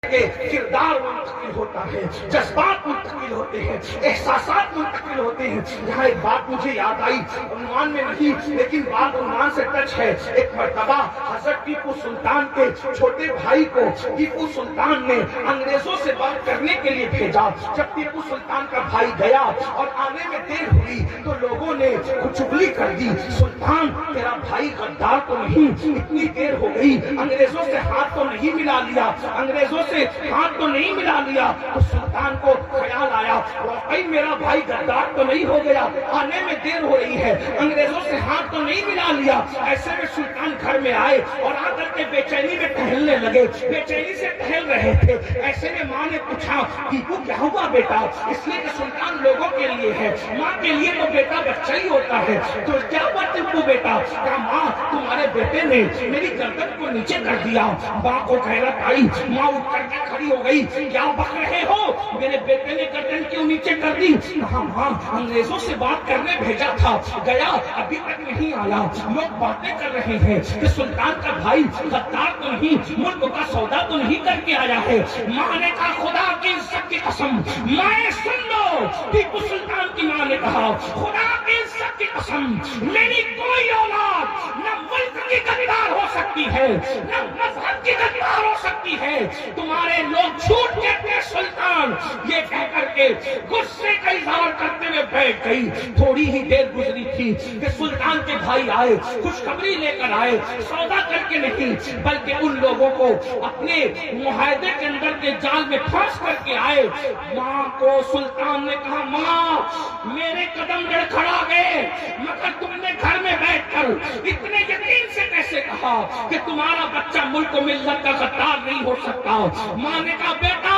کے کردار منتقل ہوتا ہے، جذبات منتقل ہوتے ہیں، احساسات منتقل ہوتے ہیں۔ یہاں ایک بات مجھے یاد آئی، عنوان میں نہیں لیکن بات عنوان سے ٹچ ہے۔ ایک مرتبہ حضرت ٹیپو سلطان کے چھوٹے بھائی کو ٹیپو سلطان نے انگریزوں سے بات کرنے کے لیے بھیجا۔ جب ٹیپو سلطان کا بھائی گیا اور آنے میں دیر ہوئی تو لوگوں نے چغلی کر دی، سلطان تیرا بھائی غدار تو نہیں، اتنی دیر ہو گئی، انگریزوں سے ہاتھ تو نہیں ملا لیا، انگریزوں سے ہاتھ تو نہیں ملا لیا۔ تو سلطان کو خیال آیا واقعی میرا بھائی غدار تو نہیں ہو گیا، آنے میں دیر ہو رہی ہے، انگریزوں سے ہاتھ تو نہیں ملا لیا۔ ایسے میں سلطان گھر میں آئے اور آ کر کے بے چینی میں ٹہلنے لگے، بے چینی سے ٹہل رہے تھے۔ ایسے میں ماں نے پوچھا ٹیپو کیا ہوا بیٹا؟ اس لیے کہ سلطان لوگوں کے لیے ہے، ماں کے لیے تو بیٹا بچہ ہی ہوتا ہے۔ تو کیا ہوا ٹیپو بیٹا؟ کہا ماں تمہارے بیٹے نے میری گردن کو نیچے کر دیا۔ ماں کو حیرت آئی، ماں اٹھ کر کے کھڑی ہو گئی، کیا بک رہے ہو؟ میرے بیٹے نے گردن کیوں نیچے کر دی؟ کہا ماں انگریزوں سے بات کرنے بھیجا تھا، گیا ابھی تک نہیں آیا، لوگ باتیں کر رہے ہیں کہ سلطان کا بھائی غدار تو نہیں، ملک کا سودا تو نہیں کر کے آیا ہے۔ ماں نے کہا خدا کی عزت کی قسم مائیں سن لو، ٹیپو سلطان کی ماں نے کہا خدا کی عزت کی قسم میری کوئی اولاد نہ ملک کی غدار ہو سکتی ہے نہ مذہب کی غدار ہو سکتی ہے، تمہارے لوگ جھوٹ کہتے ہیں سلطان۔ یہ کہہ کر کے غصے کا اظہار کرتے ہوئے بیٹھ گئی۔ تھوڑی ہی دیر گزری تھی کہ سلطان کے بھائی آئے، خوشخبری لے کر آئے، سودا کر کے نہیں بلکہ ان لوگوں کو اپنے معاہدے کے اندر کے جال میں پھنس کر کے آئے۔ ماں کو سلطان نے کہا ماں میرے قدم لڑکھڑا گئے، مگر تم نے گھر میں بیٹھ کر اتنے یقین سے کیسے کہا کہ تمہارا بچہ ملک و ملت کا غدار نہیں ہو سکتا؟ ماں نے کہا بیٹا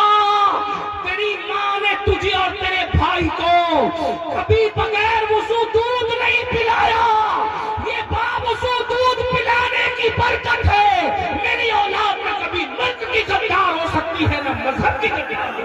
تیری ماں نے تجھے اور تیرے بھائی کو کبھی بغیر وضو دودھ نہیں پلایا، یہ باوضو دودھ پلانے کی برکت ہے۔ میری اولاد نہ کبھی ملک کی غدار ہو سکتی ہے نہ مذہب کی غدار۔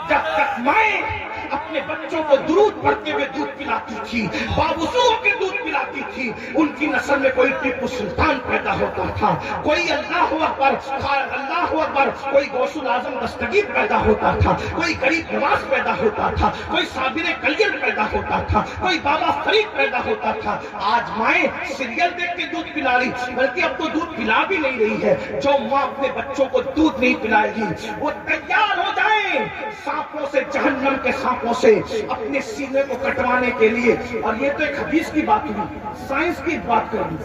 جب تک مائیں اپنے بچوں کو درود پڑھتے ہوئے دودھ پلاتی تھی، باوضو کے دودھ پلاتی تھی، ان کی نسل میں کوئی ٹیپو سلطان پیدا ہوتا تھا، کوئی اللہ اکبر اللہ اکبر، کوئی غوث الاعظم دستگیر پیدا ہوتا تھا، کوئی غریب نواز پیدا ہوتا تھا، کوئی صابر کلیل پیدا ہوتا تھا، کوئی بابا فرید پیدا ہوتا تھا۔ آج مائیں سیریل دیکھ کے دودھ پلا رہی، بلکہ اب تو دودھ پلا بھی نہیں رہی ہے۔ جو ماں اپنے بچوں کو دودھ نہیں پلائے گی وہ تیار ہو جائیں سانپوں سے، جہنم کے سانپوں سے اپنے سینے کو کٹوانے کے لیے۔ اور یہ تو ایک حدیث کی بات ہوئی، سائنس کی بات کر دی۔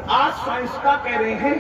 آج سائنس کا کہہ رہے ہیں